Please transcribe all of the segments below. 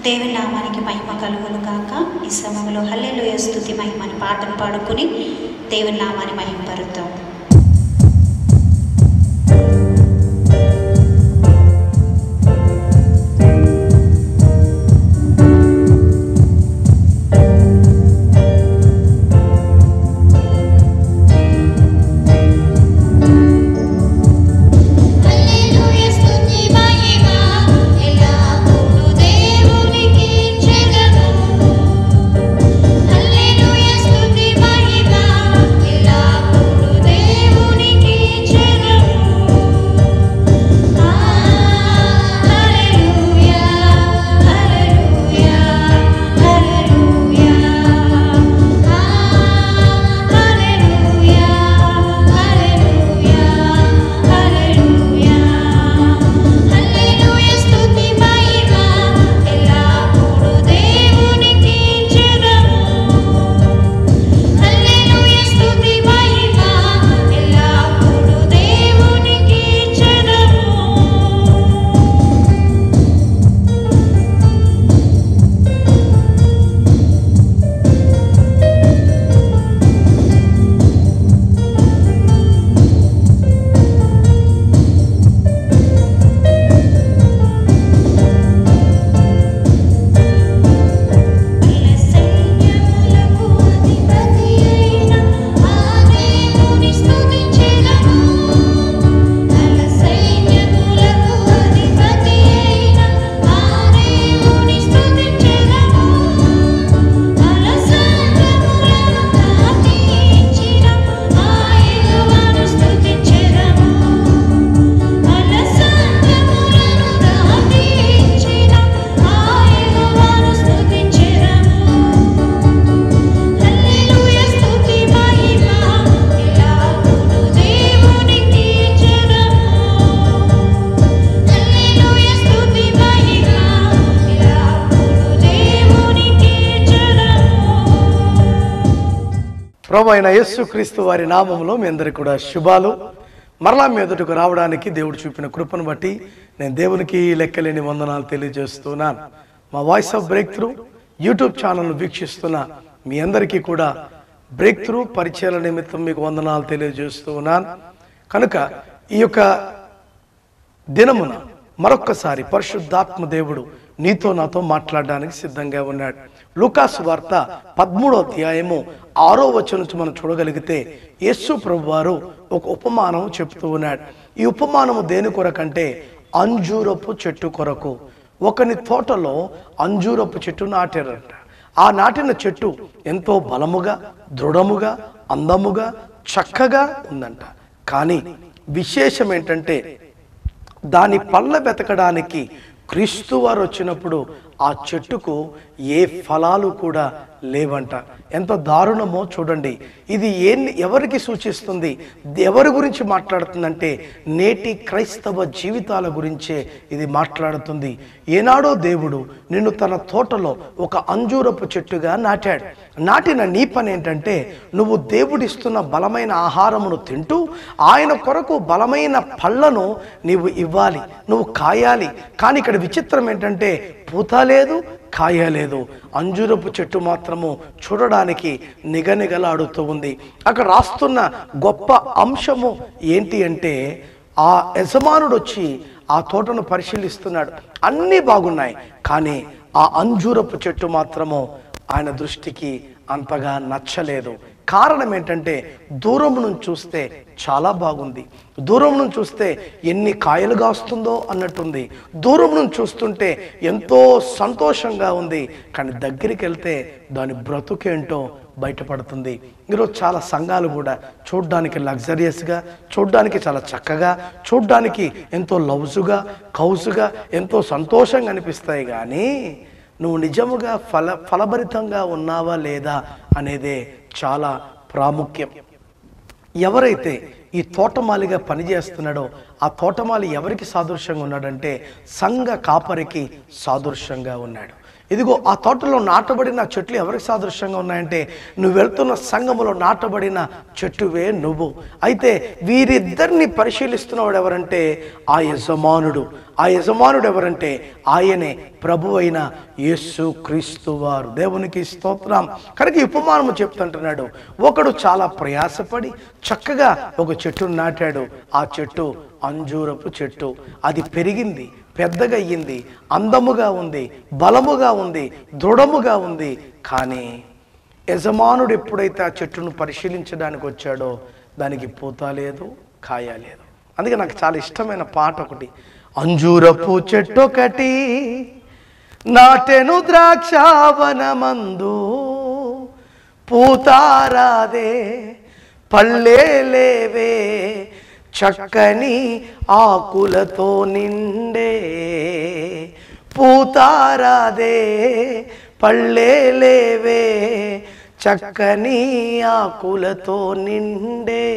దేవుని నామానికి మహిమ కలుగును గాక. ఈ సమయంలో హల్లెలూయా స్తుతి మహిమని పాటను పాడుకుని దేవుని నామాన్ని మహిమపరుద్దాం. ప్రభు అయిన యేసుక్రీస్తు వారి నామములో మీ అందరికీ కూడా శుభాలు. మరలా మీ ఎదుటకు రావడానికి దేవుడు చూపిన కృపను బట్టి నేను దేవునికి లెక్కలేని వందనాలు తెలియజేస్తున్నాను. మా voice of break through YouTube ఛానల్ను వీక్షిస్తున్న మీ అందరికీ కూడా బ్రేక్ త్రూ పరిచయాల నిమిత్తం మీకు వందనాలు తెలియజేస్తున్నాను. కనుక ఈ యొక్క దినమున మరొక్కసారి పరిశుద్ధాత్మ దేవుడు నీతో నాతో మాట్లాడడానికి సిద్ధంగా ఉన్నాడు. లూకాసు వార్త 13వ అధ్యాయము 6వ వచనం నుంచి మనం చూడగలిగితే యేసు ప్రభు వారు ఒక ఉపమానం చెప్తూ ఉన్నాడు. ఈ ఉపమానము దేని కొరకంటే అంజూరపు చెట్టు కొరకు. ఒకని తోటలో అంజూరపు చెట్టు నాటారంట. ఆ నాటిన చెట్టు ఎంతో బలముగా, దృఢముగా, అందముగా, చక్కగా ఉందంట. కానీ విశేషం ఏంటంటే దాని పళ్ళ వెతకడానికి క్రీస్తు వారు వచ్చినప్పుడు ఆ చెట్టుకు ఏ ఫలాలు కూడా లేవంట. ఎంత దారుణమో చూడండి. ఇది ఎవరికి సూచిస్తుంది, ఎవరి గురించి మాట్లాడుతుందంటే నేటి క్రైస్తవ జీవితాల గురించే ఇది మాట్లాడుతుంది. ఏనాడో దేవుడు నిన్ను తన తోటలో ఒక అంజూరపు చెట్టుగా నాటాడు. నాటిన నీ పని ఏంటంటే నువ్వు దేవుడిస్తున్న బలమైన ఆహారమును తింటూ ఆయన కొరకు బలమైన పళ్ళను నీవు ఇవ్వాలి, నువ్వు కాయాలి. కానీ ఇక్కడ విచిత్రం ఏంటంటే పూత లేదు, కాయ లేదు. అంజూరపు చెట్టు మాత్రము చూడడానికి నిగనిగలాడుతూ ఉంది. అక్కడ రాస్తున్న గొప్ప అంశము ఏంటి అంటే ఆ యజమానుడు వచ్చి ఆ తోటను పరిశీలిస్తున్నాడు. అన్నీ బాగున్నాయి, కానీ ఆ అంజూరపు చెట్టు మాత్రము ఆయన దృష్టికి అంతగా నచ్చలేదు. కారణం ఏంటంటే దూరం నుంచి చూస్తే చాలా బాగుంది, దూరం నుంచి చూస్తే ఎన్ని కాయలు కాస్తుందో అన్నట్టుంది, దూరం నుంచి చూస్తుంటే ఎంతో సంతోషంగా ఉంది. కానీ దగ్గరికి వెళ్తే దాని బ్రతుకేంటో బయటపడుతుంది. ఈరోజు చాలా సంఘాలు కూడా చూడ్డానికి లగ్జరియస్గా, చూడ్డానికి చాలా చక్కగా, చూడ్డానికి ఎంతో లవ్జుగా, కౌజుగా, ఎంతో సంతోషంగా అనిపిస్తాయి. కానీ నువ్వు నిజముగా ఫలభరితంగా ఉన్నావా లేదా అనేదే చాలా ప్రాముఖ్యం. ఎవరైతే ఈ తోటమాలిగా పనిచేస్తున్నాడో ఆ తోటమాలి ఎవరికి సాదృశ్యంగా ఉన్నాడంటే సంఘ కాపరికి సాదృశ్యంగా ఉన్నాడు. ఇదిగో ఆ తోటలో నాటబడిన చెట్లు ఎవరికి సాదృశ్యంగా ఉన్నాయంటే నువ్వు వెళ్తున్న సంఘములో నాటబడిన చెట్టువే నువ్వు. అయితే వీరిద్దరిని పరిశీలిస్తున్నవాడు ఎవరంటే ఆ యజమానుడు. ఆ యజమానుడు ఎవరంటే ఆయనే ప్రభు అయిన యేసు క్రీస్తు వారు. దేవునికి స్తోత్రం. కనుక ఈ ఉపమానము చెప్తుంటున్నాడు, ఒకడు చాలా ప్రయాసపడి చక్కగా ఒక చెట్టును నాటాడు. ఆ చెట్టు అంజూరపు చెట్టు. అది పెరిగింది, పెద్దగా అయ్యింది, అందముగా ఉంది, బలముగా ఉంది, దృఢముగా ఉంది. కానీ యజమానుడు ఎప్పుడైతే ఆ చెట్టును పరిశీలించడానికి వచ్చాడో దానికి పూత లేదు, కాయ లేదు. అందుకే నాకు చాలా ఇష్టమైన పాట ఒకటి, అంజూరపు చెట్టు ఒకటి నాటెను ద్రాక్షావనమందు, పూతారాదే పళ్ళే లేవే చక్కని ఆకులతో నిండే, పూతారాదే పళ్ళే లేవే చక్కని ఆకులతో నిండే,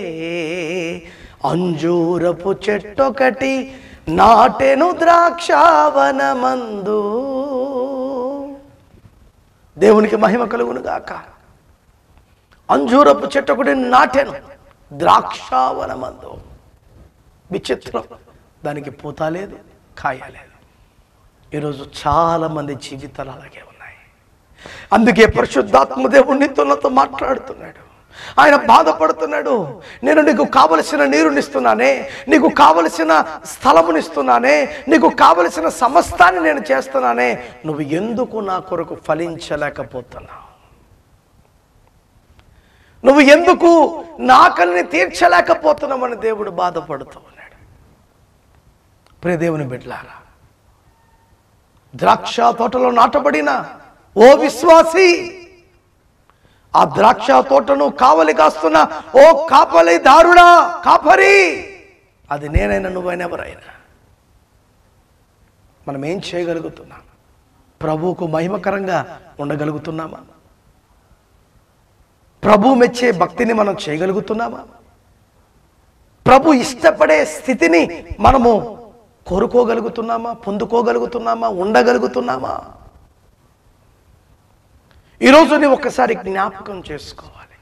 అంజూరపు చెట్టొకటి నాటెను ద్రాక్షావనమందు. దేవునికి మహిమ కలుగును గాక. అంజూరపు చెట్టు ఒకటి నాటెను ద్రాక్షావనమందు. విచిత్రం, దానికి పూత లేదు, కాయ లేదు. ఈరోజు చాలా మంది జీవితాలు అలాగే ఉన్నాయి. అందుకే పరిశుద్ధాత్మ దేవుడు నీతో మాట్లాడుతున్నాడు. ఆయన బాధపడుతున్నాడు. నేను నీకు కావలసిన నీరునిస్తున్నానే, నీకు కావలసిన స్థలమునిస్తున్నానే, నీకు కావలసిన సమస్తాన్ని నేను చేస్తున్నానే, నువ్వు ఎందుకు నా కొరకు ఫలించలేకపోతున్నావు? నువ్వు ఎందుకు నా ఆకలిని తీర్చలేకపోతున్నావని దేవుడు బాధపడుతూ ఉన్నాడు. ప్రియ దేవుని బిడ్డలారా, ద్రాక్ష తోటలో నాటబడిన ఓ విశ్వాసి, ఆ ద్రాక్ష తోటను కావలి కాస్తున్న ఓ కాపలిదారుడా, కాపరి, అది నేనైనా నువ్వైనా ఎవరైనా మనం ఏం చేయగలుగుతున్నాం? ప్రభువుకు మహిమకరంగా ఉండగలుగుతున్నామా? ప్రభు మెచ్చే భక్తిని మనం చేయగలుగుతున్నామా? ప్రభు ఇష్టపడే స్థితిని మనము కోరుకోగలుగుతున్నామా? పొందుకోగలుగుతున్నామా? ఉండగలుగుతున్నామా? ఈరోజు నీవు ఒక్కసారి జ్ఞాపకం చేసుకోవాలి.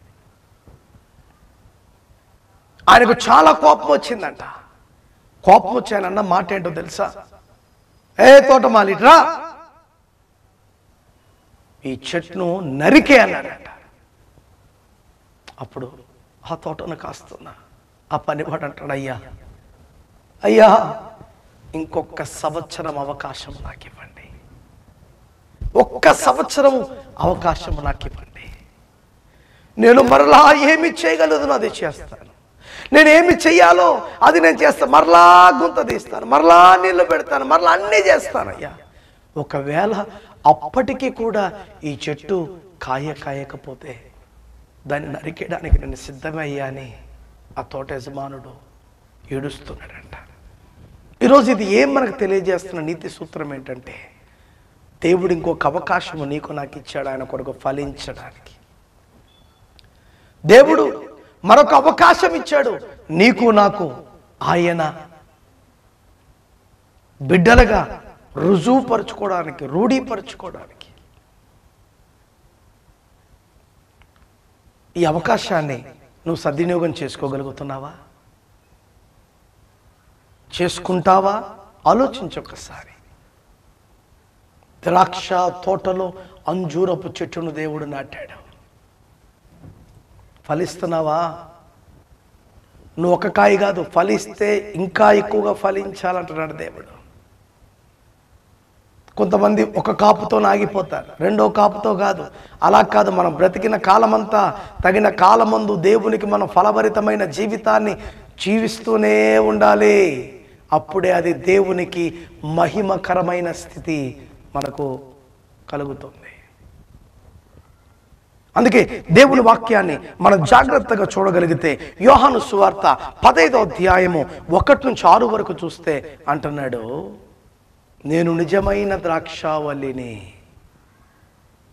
ఆయనకు చాలా కోపం వచ్చిందంట. కోపం వచ్చానన్న మాట ఏంటో తెలుసా? ఏ తోటమాలిట్రా, ఈ చెట్టును నరికే అన్నాడంట. అప్పుడు ఆ తోటను కాస్తున్నా ఆ పనివాడు అంటాడు, అయ్యా అయ్యా ఇంకొక సంవత్సరం అవకాశం నాకు ఇవ్వండి, ఒక్క సంవత్సరం అవకాశం నాకు ఇవ్వండి, నేను మరలా ఏమి చేయగలదు అది చేస్తాను, నేను ఏమి చెయ్యాలో అది నేను చేస్తాను, మరలా గుంత తీస్తాను, మరలా నీళ్లు పెడతాను, మరలా అన్నీ చేస్తాను. అయ్యా ఒకవేళ అప్పటికీ కూడా ఈ చెట్టు కాయకపోతే దాన్ని నరికేయడానికి నేను సిద్ధమయ్యా అని ఆ తోట యజమానుడు ఏడుస్తున్నాడంట. ఈరోజు ఇది ఏం మనకు తెలియజేస్తున్న నీతి సూత్రం ఏంటంటే, దేవుడు ఇంకొక అవకాశము నీకు నాకు ఇచ్చాడు ఆయన కొరకు ఫలించడానికి. దేవుడు మరొక అవకాశం ఇచ్చాడు నీకు నాకు, ఆయన బిడ్డలుగా రుజువుపరచుకోవడానికి, రూఢీపరచుకోవడానికి. ఈ అవకాశాన్ని నువ్వు సద్వినియోగం చేసుకోగలుగుతున్నావా? చేసుకుంటావా? ఆలోచించొక్కసారి. ద్రాక్ష తోటలో అంజూరపు చెట్టును దేవుడు నాటాడు. ఫలిస్తున్నావా? నువ్వు ఒక కాయ కాదు, ఫలిస్తే ఇంకా ఎక్కువగా ఫలించాలంటున్నాడు దేవుడు. కొంతమంది ఒక కాపుతో ఆగిపోతారు, రెండో కాపుతో కాదు. అలా కాదు, మనం బ్రతికిన కాలమంతా తగిన కాలమందు దేవునికి మనం ఫలభరితమైన జీవితాన్ని జీవిస్తూనే ఉండాలి. అప్పుడే అది దేవునికి మహిమకరమైన స్థితి మనకు కలుగుతుంది. అందుకే దేవుని వాక్యాన్ని మనం జాగ్రత్తగా చూడగలిగితే యోహాను సువార్త 15వ అధ్యాయము 1 నుంచి 6 వరకు చూస్తే అంటున్నాడు, నేను నిజమైన ద్రాక్షావల్లిని,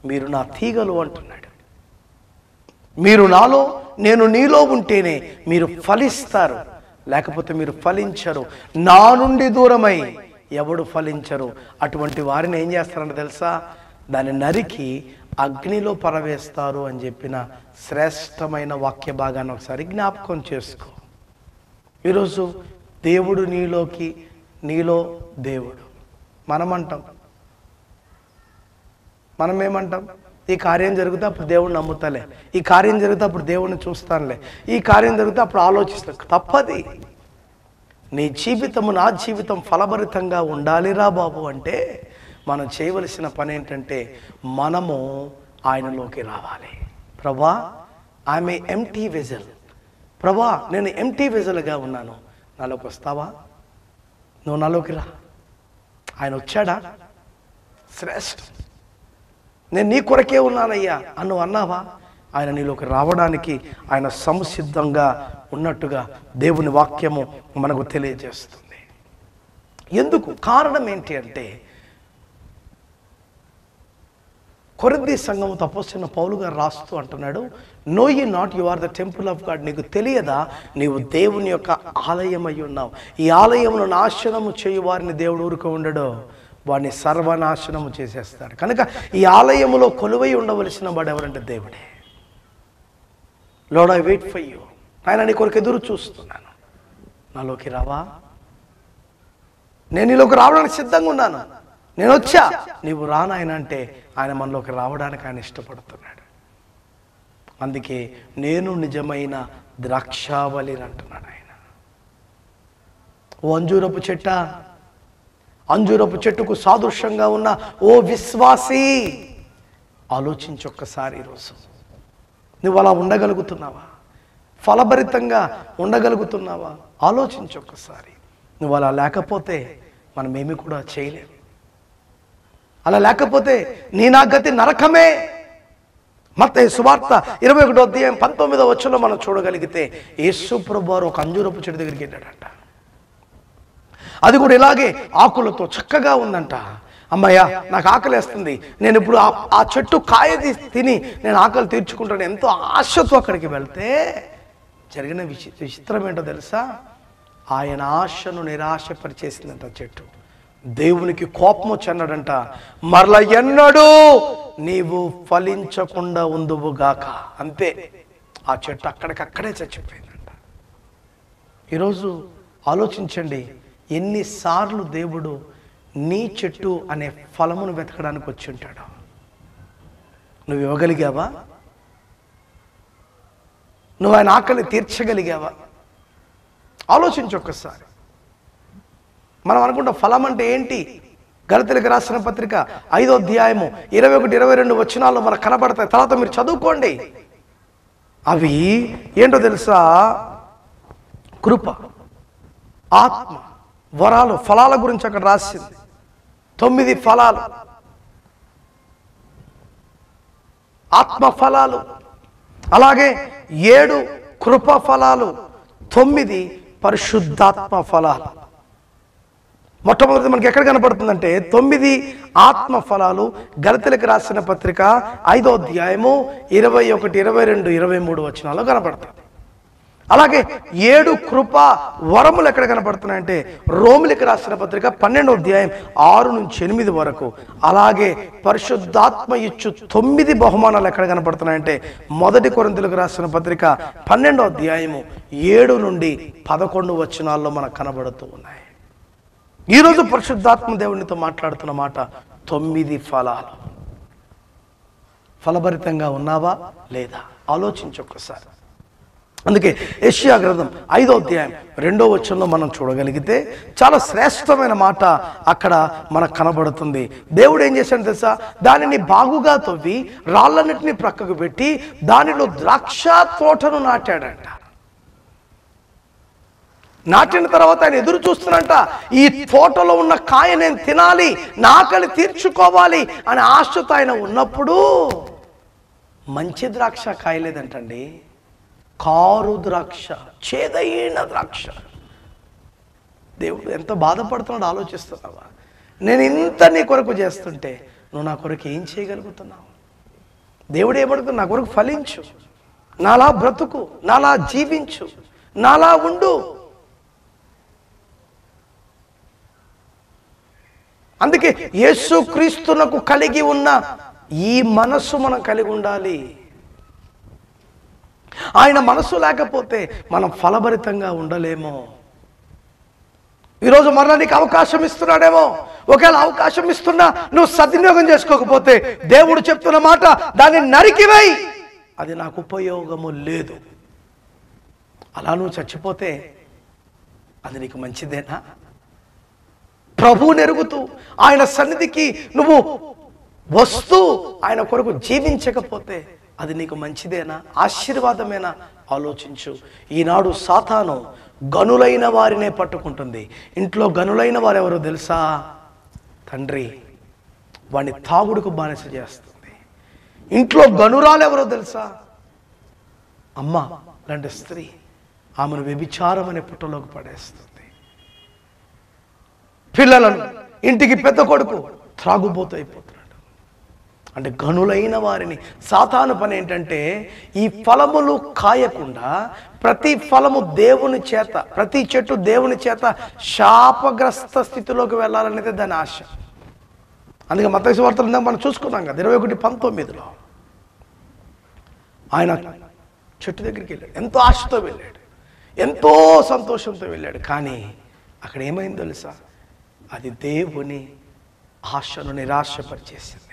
మీరు నా తీగలు అంటున్నాడు. మీరు నాలో నేను నీలో ఉంటేనే మీరు ఫలిస్తారు, లేకపోతే మీరు ఫలించరు. నా నుండి దూరమై ఎవడు ఫలించరు. అటువంటి వారిని ఏం చేస్తారంటే తెలుసా? దాన్ని నరికి అగ్నిలో పరవేస్తారు అని చెప్పిన శ్రేష్టమైన వాక్య భాగాన్ని ఒకసారి జ్ఞాపకం చేసుకో. ఈరోజు దేవుడు నీలోకి, నీలో దేవుడు. మనమేమంటాం? ఈ కార్యం జరిగితే అప్పుడు దేవుడిని నమ్ముతాలే, ఈ కార్యం జరిగితే అప్పుడు దేవుడిని చూస్తానులే, ఈ కార్యం జరిగితే అప్పుడు ఆలోచిస్తాను. తప్పది. నీ జీవితము, నా జీవితం ఫలభరితంగా ఉండాలిరా బాబు అంటే మనం చేయవలసిన పని ఏంటంటే మనము ఆయనలోకి రావాలి. ప్రభా, ఆమె ఎంటీ వెజల్. ప్రభా, నేను ఎంటీ వెజల్గా ఉన్నాను, నాలోకి వస్తావా? నువ్వు నాలోకి రా. ఆయన వచ్చాడా? శ్రేష్టం. నేను నీ కొరకే ఉన్నానయ్యా అని నువ్వు అన్నావా? ఆయన నీలోకి రావడానికి ఆయన సంసిద్ధంగా ఉన్నట్టుగా దేవుని వాక్యము మనకు తెలియజేస్తుంది. ఎందుకు? కారణం ఏంటి అంటే కొరింథీ సంఘము అపోస్తలుడైన పౌలు గారు రాస్తూ అంటున్నాడు, know you not you are the temple of God. నీకు తెలియదా నీవు దేవుని యొక్క ఆలయమై ఉన్నావు. ఈ ఆలయమును నాశనము చేయు వారిని దేవుడు ఊరుకో ఉండడు, వాడిని సర్వనాశనము చేసేస్తాడు. కనుక ఈ ఆలయములో కొలువై ఉండవలసిన వాడు ఎవరంటే దేవుడే. Lord, I wait for you. ఆయన నీ కొరకు ఎదురు చూస్తున్నాను, నాలోకి రావా? నేను నీలోకి రావడానికి సిద్ధంగా ఉన్నాను, నేను వచ్చా, నీవు రానాయన అంటే ఆయన మనలోకి రావడానికి ఆయన ఇష్టపడుతున్నాడు. అందుకే నేను నిజమైన ద్రాక్షావళిని అంటున్నాడు ఆయన. ఓ అంజూరపు చెట్ట, అంజూరపు చెట్టుకు సాదృశ్యంగా ఉన్న ఓ విశ్వాసీ, ఆలోచించొక్కసారి. ఈరోజు నువ్వు అలా ఉండగలుగుతున్నావా? ఫలభరితంగా ఉండగలుగుతున్నావా? ఆలోచించొక్కసారి. నువ్వు అలా లేకపోతే మనమేమి కూడా చేయలేము. అలా లేకపోతే నీ నా గతి నరకమే. మత్తయి సువార్త 21వ అధ్యాయం 19వ వచనంలో మనం చూడగలిగితే యేసు ప్రభువారు ఒక అంజూరపు చెట్టు దగ్గరికి వెళ్ళాడంట. అది కూడా ఇలాగే ఆకులతో చక్కగా ఉందంట. అమ్మయ్య, నాకు ఆకలేస్తుంది, నేను ఇప్పుడు ఆ చెట్టు కాయ తిని నేను ఆకలి తీర్చుకుంటాను ఎంతో ఆశతో అక్కడికి వెళ్తే జరిగిన విచిత్రం ఏంటో తెలుసా? ఆయన ఆశను నిరాశపరిచేసిందంట చెట్టు. దేవునికి కోపం వచ్చన్నాడంట, మరల ఎన్నడూ నీవు ఫలించకుండా ఉందువుగాక. అంతే, ఆ చెట్టు అక్కడికక్కడే చచ్చిపోయిందంట. ఈరోజు ఆలోచించండి, ఎన్నిసార్లు దేవుడు నీ చెట్టు అనే ఫలమును వెతకడానికి వచ్చి ఉంటాడు. నువ్వు ఇవ్వగలిగావా? నువ్వు ఆయన ఆకలి తీర్చగలిగావా? ఆలోచించొక్కసారి. మనం అనుకుంటాం ఫలం అంటే ఏంటి? గలతీయులకు రాసిన పత్రిక 5వ అధ్యాయము 21, 22 వచనాల్లో మనకు కనబడతాయి. తర్వాత మీరు చదువుకోండి. అవి ఏంటో తెలుసా? కృప, ఆత్మ, వరాలు, ఫలాల గురించి అక్కడ రాసింది. 9 ఫలాలు, ఆత్మ ఫలాలు, అలాగే 7 కృప ఫలాలు, 9 పరిశుద్ధాత్మ ఫలాలు. మొట్టమొదటి మనకి ఎక్కడ కనపడుతుందంటే 9 ఆత్మ ఫలాలు గలతీయులకు రాసిన పత్రిక 5వ అధ్యాయము 21, 22, 23 వచనాల్లో కనపడుతుంది. అలాగే 7 కృప వరములు ఎక్కడ కనపడుతున్నాయంటే రోమిలకు రాసిన పత్రిక 12వ అధ్యాయం 6 నుంచి 8 వరకు. అలాగే పరిశుద్ధాత్మ ఇచ్చు 9 బహుమానాలు ఎక్కడ కనపడుతున్నాయంటే 1 కొరింథీయులకు రాసిన పత్రిక 12వ అధ్యాయము 7 నుండి 11 వచనాల్లో మనకు కనబడుతూ ఉన్నాయి. ఈరోజు పరిశుద్ధాత్మ దేవునితో మాట్లాడుతున్న మాట 9 ఫలాలు. ఫలభరితంగా ఉన్నావా లేదా? ఆలోచించొక్కసారి. అందుకే యెషయా గ్రంథం 5వ అధ్యాయం 2వ వచనంలో మనం చూడగలిగితే చాలా శ్రేష్టమైన మాట అక్కడ మనకు కనబడుతుంది. దేవుడు ఏం చేశాడు తెలుసా? దానిని బాగుగా తవ్వి రాళ్ళన్నిటిని ప్రక్కకు పెట్టి దానిలో ద్రాక్ష తోటను నాటాడంట. నాటిన తర్వాత ఆయన ఎదురు చూస్తున్నంట, ఈ తోటలో ఉన్న కాయ నేను తినాలి, నా ఆకలి తీర్చుకోవాలి అనే ఆశతో ఆయన ఉన్నప్పుడు మంచి ద్రాక్ష కాయలేదంటండి, కారు ద్రాక్ష, చేదైన ద్రాక్ష. దేవుడు ఎంత బాధపడుతున్నాడు ఆలోచిస్తున్నావా? నేను ఇంత నీ కొరకు చేస్తుంటే నువ్వు నా కొరకు ఏం చేయగలుగుతున్నావు? దేవుడు ఏమడుగుతున్నాడు? నా కొరకు ఫలించు, నాలా బ్రతుకు, నాలా జీవించు, నాలా ఉండు. అందుకే యేసుక్రీస్తునకు కలిగి ఉన్న ఈ మనస్సు మనం కలిగి ఉండాలి. ఆయన మనస్సు లేకపోతే మనం ఫలభరితంగా ఉండలేమో. ఈరోజు మరలా నీకు అవకాశం ఇస్తున్నాడేమో. ఒకవేళ అవకాశం ఇస్తున్నా నువ్వు సద్వినియోగం చేసుకోకపోతే దేవుడు చెప్తున్న మాట, దాన్ని నరికివేయి, అది నాకు ఉపయోగము లేదు. అలా నువ్వు చచ్చిపోతే అది నీకు మంచిదేనా? ప్రభువుని ఎరుగుతూ ఆయన సన్నిధికి నువ్వు వస్తూ ఆయన కొరకు జీవించకపోతే అది నీకు మంచిదేనా, ఆశీర్వాదమేనా? ఆలోచించు. ఈనాడు సాతాను గనులైన వారినే పట్టుకుంటుంది. ఇంట్లో గనులైన వారు ఎవరో తెలుసా? తండ్రి వాడిని తాగుడుకు బానిస చేస్తుంది. ఇంట్లో గనురాలు ఎవరో తెలుసా? అమ్మ లాంటి స్త్రీ ఆమెను వ్యభిచారం అనే పుట్టలోకి పడేస్తుంది. పిల్లలను, ఇంటికి పెద్ద కొడుకు త్రాగుబోతు అయిపోతున్నాడు. అంటే గనులైన వారిని. సాతాను పని ఏంటంటే ఈ ఫలములు కాయకుండా ప్రతి ఫలము దేవుని చేత, ప్రతి చెట్టు దేవుని చేత శాపగ్రస్త స్థితిలోకి వెళ్ళాలనేది దాని ఆశ. అందుకే మత్తయి సువార్తలో మనం చూసుకున్నాం కదా 21:19 ఆయన చెట్టు దగ్గరికి వెళ్ళాడు. ఎంతో ఆశతో వెళ్ళాడు, ఎంతో సంతోషంతో వెళ్ళాడు. కానీ అక్కడ ఏమైందో తెలుసా? అది దేవుని ఆశను నిరాశపరిచేసింది.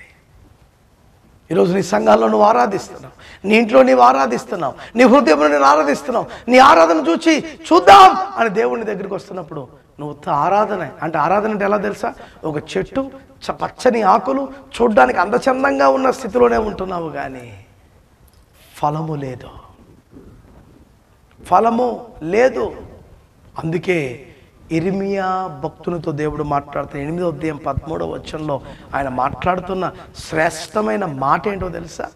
ఈరోజు నీ సంఘాల్లో నువ్వు ఆరాధిస్తున్నావు, నీ ఇంట్లో నీవు ఆరాధిస్తున్నావు, నీ హృదయంలో నేను ఆరాధిస్తున్నావు. నీ ఆరాధన చూద్దాం అని దేవుని దగ్గరికి వస్తున్నప్పుడు నువ్వు ఆరాధన అంటే ఎలా తెలుసా? ఒక చెట్టు పచ్చని ఆకులు చూడ్డానికి అందచందంగా ఉన్న స్థితిలోనే ఉంటున్నావు, కానీ ఫలము లేదు, ఫలము లేదు. అందుకే ఇర్మియా భక్తునితో దేవుడు మాట్లాడుతున్న 8వ అధ్యాయం 13వ వచనంలో ఆయన మాట్లాడుతున్న శ్రేష్టమైన మాట ఏంటో తెలుసా?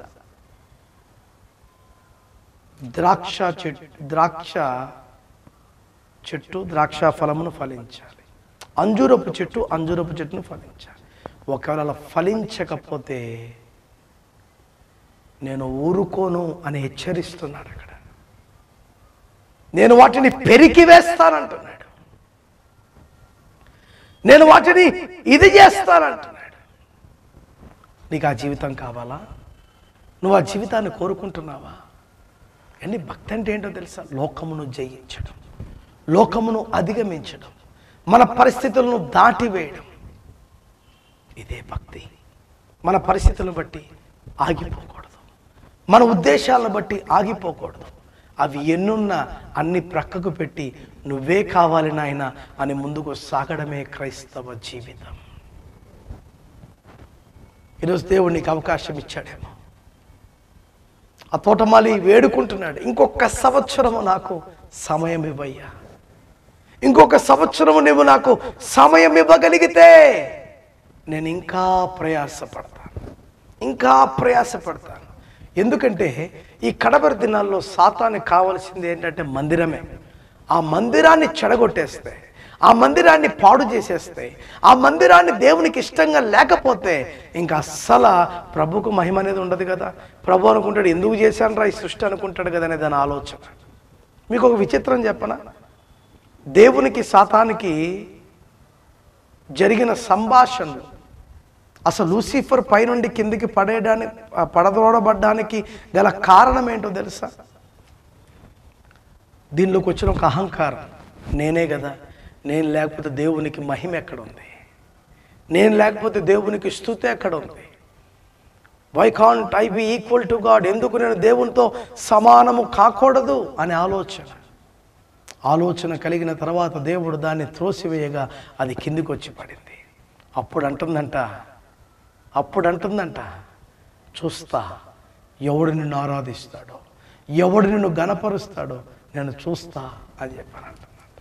ద్రాక్ష చెట్టు ద్రాక్ష ఫలమును ఫలించాలి, అంజూరపు చెట్టును ఫలించాలి. ఒకవేళ అలా ఫలించకపోతే నేను ఊరుకోను అని హెచ్చరిస్తున్నాడు. అక్కడ నేను వాటిని పెరికి వేస్తానంటున్నాడు, నేను వాటిని ఇది చేస్తానంటున్నాడు. నీకు ఆ జీవితం కావాలా? నువ్వు ఆ జీవితాన్ని కోరుకుంటున్నావా? అని భక్తి అంటే ఏంటో తెలుసా? లోకమును జయించడం, లోకమును అధిగమించడం, మన పరిస్థితులను దాటివేయడం. ఇదే భక్తి. మన పరిస్థితులను బట్టి ఆగిపోకూడదు, మన ఉద్దేశాలను బట్టి ఆగిపోకూడదు. అవి ఎన్నున్నా అన్ని ప్రక్కకు పెట్టి నువ్వే కావాలి నాయన అని ముందుకు సాగడమే క్రైస్తవ జీవితం. ఈరోజు దేవుడు నీకు అవకాశం ఇచ్చాడేమో. ఆ తోటమాలి వేడుకుంటున్నాడు, ఇంకొక సంవత్సరము నాకు సమయం ఇవ్వయ్యా, ఇంకొక సంవత్సరము నువ్వు నాకు సమయం ఇవ్వగలిగితే నేను ఇంకా ప్రయాసపడతాను. ఎందుకంటే ఈ కడపరి దినాల్లో సాతానికి కావాల్సింది ఏంటంటే మందిరమే. ఆ మందిరాన్ని చెడగొట్టేస్తే, ఆ మందిరాన్ని పాడు చేసేస్తే, ఆ మందిరాన్ని దేవునికి ఇష్టంగా లేకపోతే ఇంకా అస్సలు ప్రభుకు మహిమ అనేది ఉండదు కదా. ప్రభు అనుకుంటాడు, ఎందుకు చేశాను రా ఈ సృష్టి అనుకుంటాడు కదా అనే దాని ఆలోచన. మీకు ఒక విచిత్రం చెప్పనా? దేవునికి సాతానికి జరిగిన సంభాషణలు, అసలు లూసిఫర్ పైనుండి కిందికి పడదోడబడ్డానికి గల కారణం ఏంటో తెలుసా? దీనిలోకి వచ్చిన ఒక అహంకారం. నేనే కదా, నేను లేకపోతే దేవునికి మహిమ ఎక్కడ ఉంది, నేను లేకపోతే దేవునికి స్తుతి ఎక్కడ ఉంది, why can't I be equal to God, ఎందుకు నేను దేవునితో సమానము కాకూడదు అనే ఆలోచన కలిగిన తర్వాత దేవుడు దాన్ని త్రోసివేయగా అది కిందికి వచ్చి పడింది. అప్పుడు అంటుందంట చూస్తా ఎవడు నిన్ను ఆరాధిస్తాడో, ఎవడు నిన్ను గణపరుస్తాడో నేను చూస్తా అని చెప్పానంటున్నాడు.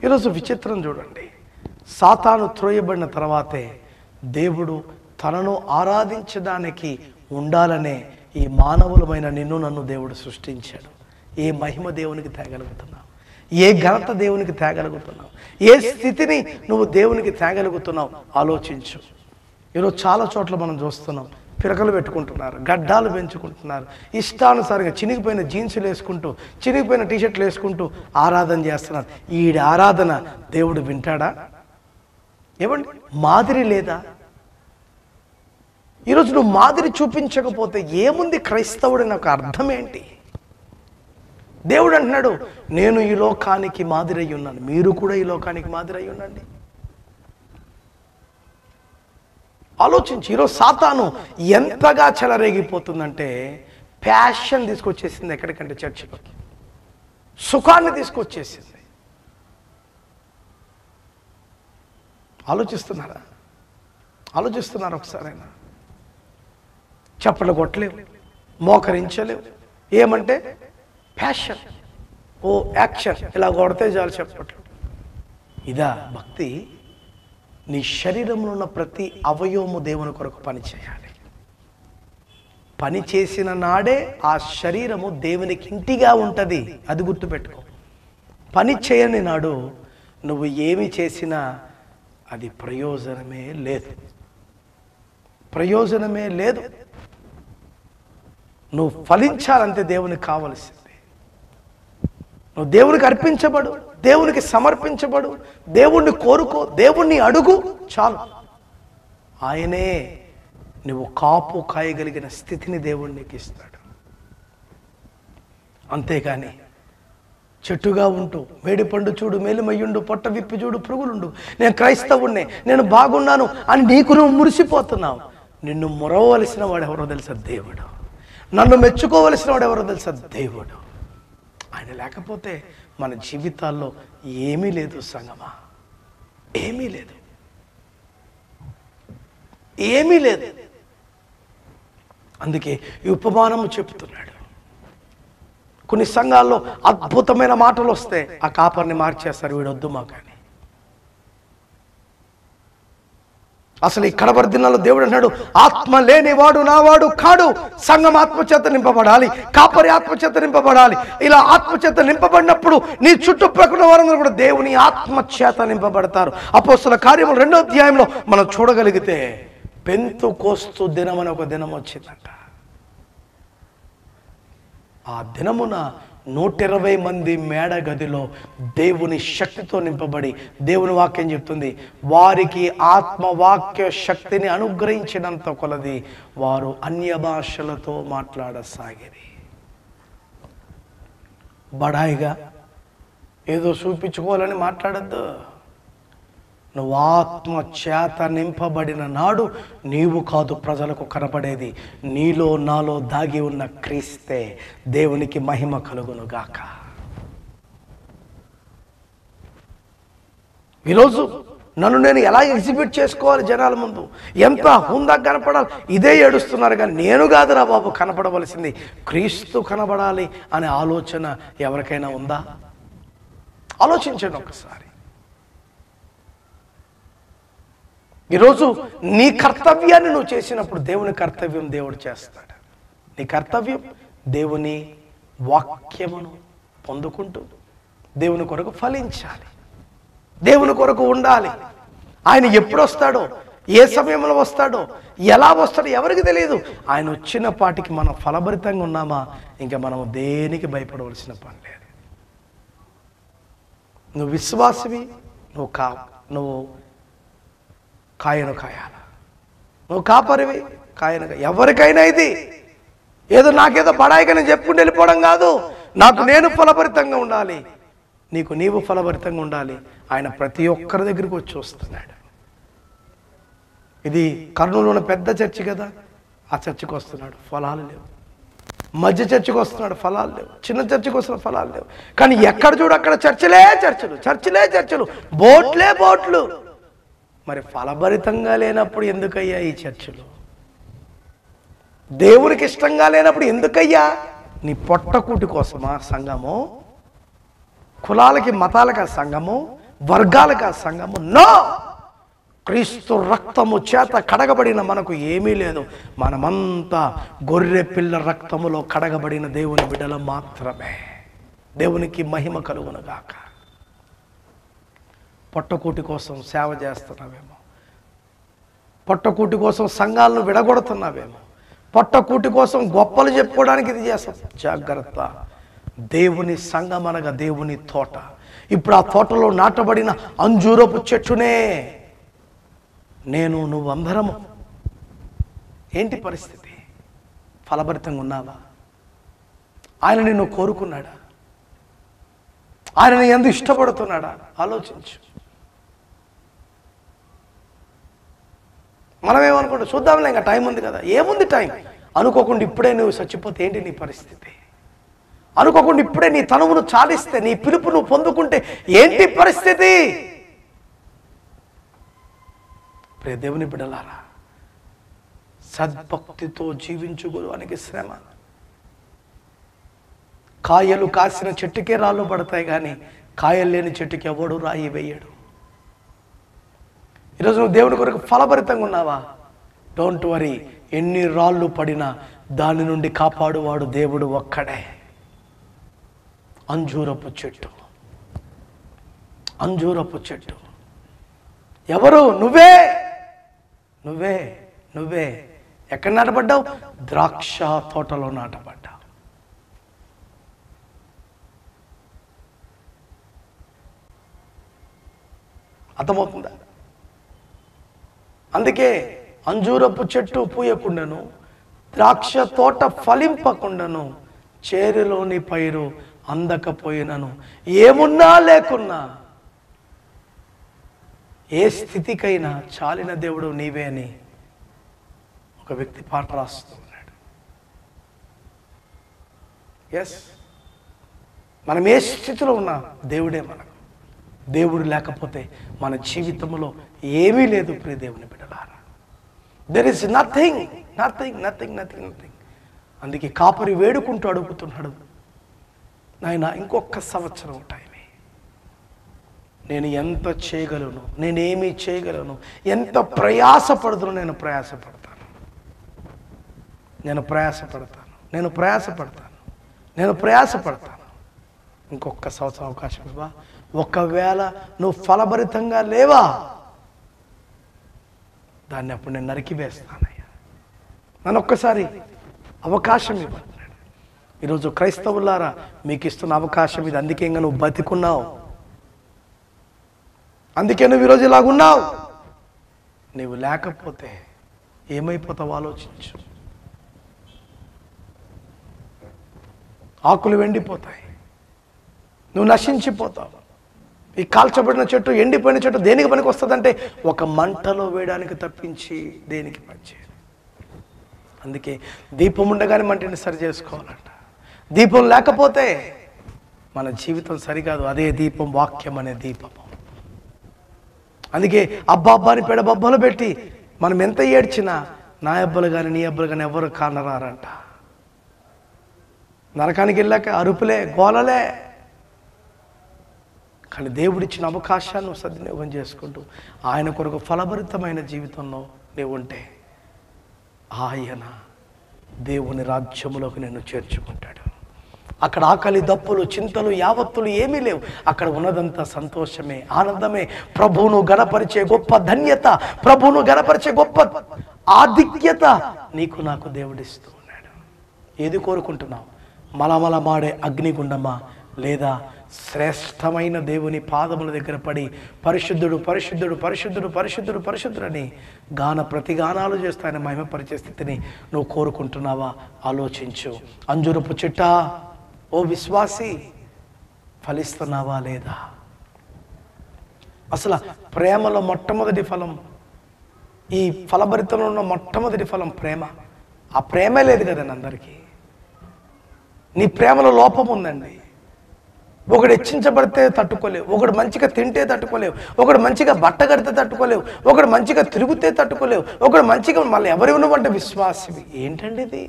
ఈరోజు విచిత్రం చూడండి, సాతాను త్రోయబడిన తర్వాతే దేవుడు తనను ఆరాధించడానికి ఉండాలనే ఈ మానవులమైన నిన్ను నన్ను దేవుడు సృష్టించాడు. ఏ మహిమ దేవునికి తేగలుగుతున్నావు, ఏ ఘనత దేవునికి తేగలుగుతున్నావు, ఏ స్థితిని నువ్వు దేవునికి తేగలుగుతున్నావు ఆలోచించు. ఈరోజు చాలా చోట్ల మనం చూస్తున్నాం, పిరకలు పెట్టుకుంటున్నారు, గడ్డాలు పెంచుకుంటున్నారు, ఇష్టానుసారంగా చినిగిపోయిన జీన్సులు వేసుకుంటూ, చినిగిపోయిన టీషర్ట్లు వేసుకుంటూ ఆరాధన చేస్తున్నారు. ఈ ఆరాధన దేవుడు వింటాడా? ఏమండి, మాదిరి లేదా? ఈరోజు నువ్వు మాదిరి చూపించకపోతే ఏముంది క్రైస్తవుడు? నాకు అర్థం ఏంటి? దేవుడు అంటున్నాడు, నేను ఈ లోకానికి మాదిరి అయి ఉన్నాను, మీరు కూడా ఈ లోకానికి మాదిరి అయి ఉండండి. ఆలోచించి, ఈరోజు సాతాను ఎంతగా చెలరేగిపోతుందంటే ప్యాషన్ తీసుకొచ్చేసింది. ఎక్కడికంటే చర్చిలోకి సుఖాన్ని తీసుకొచ్చేసింది. ఆలోచిస్తున్నారా ఒకసారైనా? చప్పట్లు కొట్టలేవు, మోకరించలేవు. ఏమంటే ప్యాషన్, ఓ యాక్షన్, ఇలా కొడితే చాలు చప్పట్లు. ఇదా భక్తి? నీ శరీరంలో ఉన్న ప్రతి అవయవము దేవుని కొరకు పని చేయాలి. పని చేసిన నాడే ఆ శరీరము దేవునికి ఇంటిగా ఉంటుంది. అది గుర్తుపెట్టుకో. పని చేయని నాడు నువ్వు ఏమి చేసినా అది ప్రయోజనమే లేదు. నువ్వు ఫలించాలంటే దేవునికి కావలసింది. నువ్వు దేవునికి అర్పించబడు, దేవునికి సమర్పించబడు, దేవుణ్ణి కోరుకో, దేవుణ్ణి అడుగు, చాలు. ఆయనే నువ్వు కాపు కాయగలిగిన స్థితిని దేవుడు నీకు ఇస్తాడు. అంతేగాని చెట్టుగా ఉంటూ మేడిపండు చూడు మేలుమయ్యుండు, పొట్ట విప్పి చూడు పురుగులుండు, నేను క్రైస్తవుణ్ణే, నేను బాగున్నాను అని నీకు నువ్వు మురిసిపోతున్నావు. నిన్ను మురవలసిన వాడు ఎవరో తెలుసా? దేవుడు. నన్ను మెచ్చుకోవలసిన వాడు ఎవరో తెలుసా? దేవుడు. ఆయన లేకపోతే మన జీవితాల్లో ఏమీ లేదు సంగమా, ఏమీ లేదు. అందుకే ఈ ఉపమానము చెప్తున్నాడు. కొన్ని సంఘాల్లో అద్భుతమైన మాటలు వస్తే ఆ కాపర్ని మార్చేస్తారు, వీడొద్దు మాకని. అసలు ఈ కడవరి దినాల్లో దేవుడు అంటున్నాడు, ఆత్మ లేనివాడు నావాడు కాడు. సంఘం ఆత్మచేత నింపబడాలి, కాపరి ఆత్మచేత నింపబడాలి. ఇలా ఆత్మచేత నింపబడినప్పుడు నీ చుట్టుప్రక్కల వారందరూ కూడా దేవుని ఆత్మచేత నింపబడతారు. అపోస్తలుల కార్యములు 2వ అధ్యాయంలో మనం చూడగలిగితే పెంతెకోస్తు దినం అని ఒక దినం వచ్చిందంట. ఆ దినమున 120 మంది మేడ గదిలో దేవుని శక్తితో నింపబడి, దేవుని వాక్యం చెప్తుంది, వారికి ఆత్మవాక్య శక్తిని అనుగ్రహించినంత కొలది వారు అన్య భాషలతో మాట్లాడసాగిరి. బడాయిగా ఏదో చూపించుకోవాలని మాట్లాడద్దు. నువ్వు ఆత్మ చేత నింపబడిన నాడు నీవు కాదు ప్రజలకు కనపడేది, నీలో నాలో దాగి ఉన్న క్రీస్తే. దేవునికి మహిమ కలుగును గాక. ఈరోజు నన్ను నేను ఎలా ఎగ్జిబిట్ చేసుకోవాలి జనాల ముందు, ఎంత హుందాగా కనపడాలి, ఇదే ఏడుస్తున్నారు. కానీ నేను కాదురా బాబు కనపడవలసింది, క్రీస్తు కనబడాలి అనే ఆలోచన ఎవరికైనా ఉందా? ఆలోచించండి ఒకసారి. ఈరోజు నీ కర్తవ్యాన్ని నువ్వు చేసినప్పుడు దేవుని కర్తవ్యం దేవుడు చేస్తాడు. నీ కర్తవ్యం దేవుని వాక్యమును పొందుకుంటూ దేవుని కొరకు ఫలించాలి, దేవుని కొరకు ఉండాలి. ఆయన ఎప్పుడు వస్తాడో, ఏ సమయంలో వస్తాడో, ఎలా వస్తాడో ఎవరికి తెలియదు. ఆయన వచ్చిన పాటికి మనం ఫలభరితంగా ఉన్నామా, ఇంకా మనం దేనికి భయపడవలసిన పని లేదు. నువ్వు విశ్వాసివి, నువ్వు కాయను కాయాల, నువ్వు కాపరివి కాయను. ఎవరికైనా ఇది ఏదో నాకేదో బడాయిగా నేను చెప్పుకుంటూ వెళ్ళిపోవడం కాదు. నాకు నేను ఫలభరితంగా ఉండాలి, నీకు నీవు ఫలభరితంగా ఉండాలి. ఆయన ప్రతి ఒక్కరి దగ్గరికి వచ్చి వస్తున్నాడు. ఇది కర్నూలులో ఉన్న పెద్ద చర్చి కదా, ఆ చర్చికి వస్తున్నాడు, ఫలాలు లేవు. మధ్య చర్చికి వస్తున్నాడు, ఫలాలు లేవు. చిన్న చర్చికి వస్తున్న ఫలాలు లేవు. కానీ ఎక్కడ చూడు అక్కడ చర్చిలే చర్చలు, బోట్లు. మరి ఫలభరితంగా లేనప్పుడు ఎందుకయ్యా ఈ చర్చలు? దేవునికి ఇష్టంగా లేనప్పుడు ఎందుకయ్యా? నీ పొట్టకూటి కోసమా సంఘము? కులాలకి మతాలకి ఆ సంఘము, వర్గాలకి ఆ సంఘము? నో. క్రీస్తు రక్తము చేత కడగబడిన మనకు ఏమీ లేదు. మనమంతా గొర్రె పిల్ల రక్తములో కడగబడిన దేవుని బిడ్డలు మాత్రమే. దేవునికి మహిమ కలుగునుగాక. పొట్టకూటి కోసం సేవ చేస్తున్నావేమో, పొట్టకూటి కోసం సంఘాలను విడగొడుతున్నావేమో, పొట్టకూటి కోసం గొప్పలు చెప్పుకోవడానికి ఇది చేస్తాం. జాగ్రత్త. దేవుని సంఘం అనగా దేవుని తోట. ఇప్పుడు ఆ తోటలో నాటబడిన అంజూరపు చెట్టునే నేను నువ్వు అందరము ఏంటి పరిస్థితి? ఫలభరితంగా ఉన్నావా? ఆయన నిన్ను కోరుకున్నాడా? ఆయన ఎందుకు ఇష్టపడుతున్నాడా? ఆలోచించు. మనమేమనుకుంటాం, చూద్దాంలే, ఇంకా టైం ఉంది కదా. ఏముంది టైం? అనుకోకుండా ఇప్పుడే నువ్వు చచ్చిపోతే ఏంటి నీ పరిస్థితి? అనుకోకుండా ఇప్పుడే నీ తనువును చాలిస్తే, నీ పిలుపు నువ్వు పొందుకుంటే ఏంటి పరిస్థితి? ప్రియ దేవుని బిడ్డలారా, సద్భక్తితో జీవించుకోవడానికి శ్రమ. కాయలు కాసిన చెట్టుకే రాళ్ళు పడతాయి, కానీ కాయలు లేని చెట్టుకి ఎవడు రాయి వేయడు. ఈరోజు నువ్వు దేవుని కొరకు ఫలభరితంగా ఉన్నావా? డోంట్ వరీ, ఎన్ని రాళ్ళు పడినా దాని నుండి కాపాడువాడు దేవుడు ఒక్కడే. అంజూరపు చెట్టు, అంజూరపు చెట్టు ఎవరు? నువ్వే, నువ్వే, నువ్వే. ఎక్కడ నాటబడ్డావు? ద్రాక్ష తోటలో నాటబడ్డావు. అర్థమవుతుందా? అందుకే అంజూరపు చెట్టు పూయకుండాను, ద్రాక్ష తోట ఫలింపకుండాను, చేరులోని పైరు అందకపోయినను, ఏమున్నా లేకున్నా, ఏ స్థితికైనా చాలిన దేవుడు నీవే అని ఒక వ్యక్తి పాట రాస్తూ ఉన్నాడు. ఎస్, మనం ఏ స్థితిలో ఉన్నా దేవుడే మనకు. దేవుడు లేకపోతే మన జీవితంలో ఏమీ లేదు. ప్రియ దేవుని బిడ్డలారా, there is nothing, nothing, nothing, nothing, nothing. అందుకే కాపరి వేడుకుంటూ అడుగుతున్నాడు, నాయన ఇంకొక సంవత్సరం టైం, నేను ఎంత చేయగలను, నేనేమి చేయగలను, ఎంత ప్రయాసపడుతున్నా, నేను ప్రయాసపడతాను, నేను ప్రయాసపడతాను, నేను ప్రయాసపడతాను, నేను ప్రయాసపడతాను. ఇంకొక సంవత్సరం అవకాశం ఇవ్వా. ఒకవేళ నువ్వు ఫలభరితంగా లేవా, దాన్ని అప్పుడు నేను నరికివేస్తానయ్యా, నన్ను ఒక్కసారి అవకాశం ఇవ్వండి. ఈరోజు క్రైస్తవులారా, మీకు ఇస్తున్న అవకాశం ఇది. అందుకే ఇంకా నువ్వు బతికున్నావు, అందుకే నువ్వు ఈరోజు ఇలాగున్నావు. నువ్వు లేకపోతే ఏమైపోతావు ఆలోచించు. ఆకులు ఎండిపోతాయి, నువ్వు నశించిపోతావు. ఈ కాల్చబడిన చెట్టు, ఎండిపోయిన చెట్టు దేనికి పనికి వస్తుందంటే ఒక మంటలో వేయడానికి తప్పించి దేనికి పనిచేయదు. అందుకే దీపం ఉండగానే మంటని సరి చేసుకోవాలంట. దీపం లేకపోతే మన జీవితం సరికాదు. అదే దీపం, వాక్యం అనే దీపము. అందుకే అబ్బాబ్బాని పెడబొబ్బలు పెట్టి మనం ఎంత ఏడ్చినా నా అబ్బలు కానీ నీ అబ్బలు కానీ ఎవరు కానరారంట. నరకానికి వెళ్ళాక అరుపులే, గోలలే. కానీ దేవుడిచ్చిన అవకాశాన్ని సద్వినియోగం చేసుకుంటూ ఆయన కొరకు ఫలభరితమైన జీవితంలో నీవు ఉంటే ఆయన దేవుని రాజ్యములోకి నిన్ను చేర్చుకుంటాడు. అక్కడ ఆకలి, దప్పులు, చింతలు, యావత్తులు ఏమీ లేవు. అక్కడ ఉన్నదంతా సంతోషమే, ఆనందమే. ప్రభువును గణపరిచే గొప్ప ధన్యత, ప్రభువును గణపరిచే గొప్ప ఆధిక్యత నీకు నాకు దేవుడిస్తూ ఉన్నాడు. ఏది కోరుకుంటున్నావు? మలమల మాడే అగ్నిగుండమా, లేదా శ్రేష్టమైన దేవుని పాదముల దగ్గర పడి పరిశుద్ధుడు, పరిశుద్ధుడు, పరిశుద్ధుడు, పరిశుద్ధుడు, పరిశుద్ధుడని ప్రతిగానాలు చేస్తూ ఆయన మహిమపరిచే స్థితిని నువ్వు కోరుకుంటున్నావా? ఆలోచించు. అంజూరపు చెట్ట, ఓ విశ్వాసి, ఫలిస్తున్నావా లేదా? అసలు ప్రేమలో మొట్టమొదటి ఫలం, ఈ ఫలభరితంలో ఉన్న మొట్టమొదటి ఫలం ప్రేమ. ఆ ప్రేమే లేదు కదండి అందరికీ. నీ ప్రేమలో లోపం ఉందండి. ఒకడు హెచ్చించబడితే తట్టుకోలేవు, ఒకడు మంచిగా తింటే తట్టుకోలేవు, ఒకడు మంచిగా బట్ట కడితే తట్టుకోలేవు, ఒకడు మంచిగా తిరిగితే తట్టుకోలేవు, ఒకడు మంచిగా మళ్ళీ ఎవరు ఉన్నవంటే విశ్వాసివి. ఏంటండి ఇది?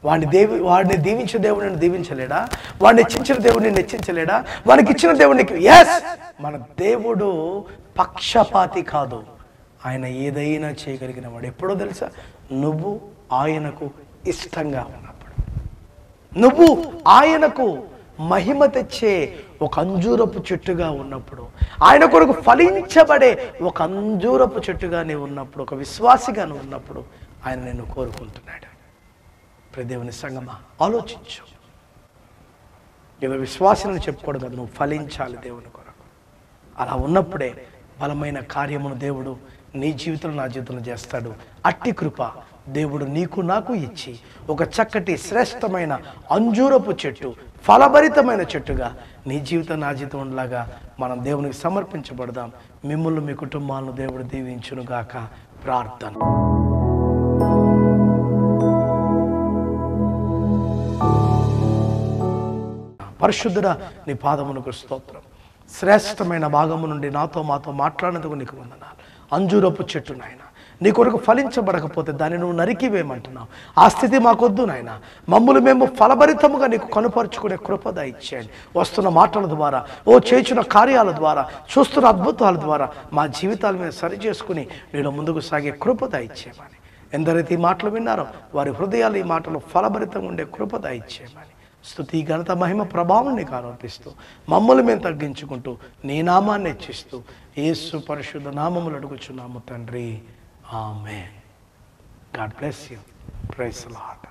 వాడిని దీవించిన దేవుడు నిన్ను దీవించలేడా? వాడిని హెచ్చించిన దేవుడు నిన్ను హెచ్చించలేడా? వానికి ఇచ్చిన దేవుడికి ఎస్, మన దేవుడు పక్షపాతి కాదు. ఆయన ఏదైనా చేయగలిగిన వాడు. ఎప్పుడో తెలుసా? నువ్వు ఆయనకు ఇష్టంగా ఉన్నప్పుడు, నువ్వు ఆయనకు మహిమ తెచ్చే ఒక అంజూరపు చెట్టుగా ఉన్నప్పుడు, ఆయన కొరకు ఫలించబడే ఒక అంజూరపు చెట్టుగా నీవు ఉన్నప్పుడు, ఒక విశ్వాసిగా నువ్వు ఉన్నప్పుడు ఆయన నిన్ను కోరుకుంటున్నాడు. దేవుని సంగమా, ఆలోచించు. ఏదో విశ్వాసాన్ని చెప్పుకోవడం కదా, నువ్వు ఫలించాలి దేవుని కొరకు. అలా ఉన్నప్పుడే బలమైన కార్యమును దేవుడు నీ జీవితంలో నా జీవితంలో చేస్తాడు. అట్టి కృప దేవుడు నీకు నాకు ఇచ్చి ఒక చక్కటి శ్రేష్టమైన అంజూరపు చెట్టు, ఫలభరితమైన చెట్టుగా నీ జీవితం నా జీవితం ఉండలాగా మనం దేవునికి సమర్పించబడదాం. మిమ్మల్ని మీ కుటుంబాలను దేవుడు దీవించునుగాక. ప్రార్థన. పరిశుద్ధుడా, నీ పాదమునకు స్తోత్రం. శ్రేష్టమైన భాగము నుండి మాతో మాట్లాడినందుకు నీకు వందనాలు. అంజూరపు చెట్టు నాయన, నీ కొరకు ఫలించబడకపోతే దాన్ని నువ్వు నరికివేయమంటున్నావు. ఆ స్థితి మాకొద్దు నాయన. మమ్మల్ని మేము ఫలభరితముగా నీకు కనుపరుచుకునే కృప దయచేయండి. వస్తున్న మాటల ద్వారా, చేస్తున్న కార్యాల ద్వారా, చూస్తున్న అద్భుతాల ద్వారా మా జీవితాల మీద సరి చేసుకుని నేను ముందుకు సాగే కృప దయచేయమని, ఎందరైతే ఈ మాటలు విన్నారో వారి హృదయాలు ఈ మాటలు ఫలభరితంగా ఉండే కృప దయచేయమని, స్తుతి ఘనత మహిమ ప్రభావం నీకు ఆరోపిస్తూ మమ్మల్ని మేము తగ్గించుకుంటూ నీ నామాన్ని హెచ్చిస్తూ యేసు పరిశుద్ధ నామములు అడుగుచున్నాము తండ్రి. Amen. God bless you. Praise the lord.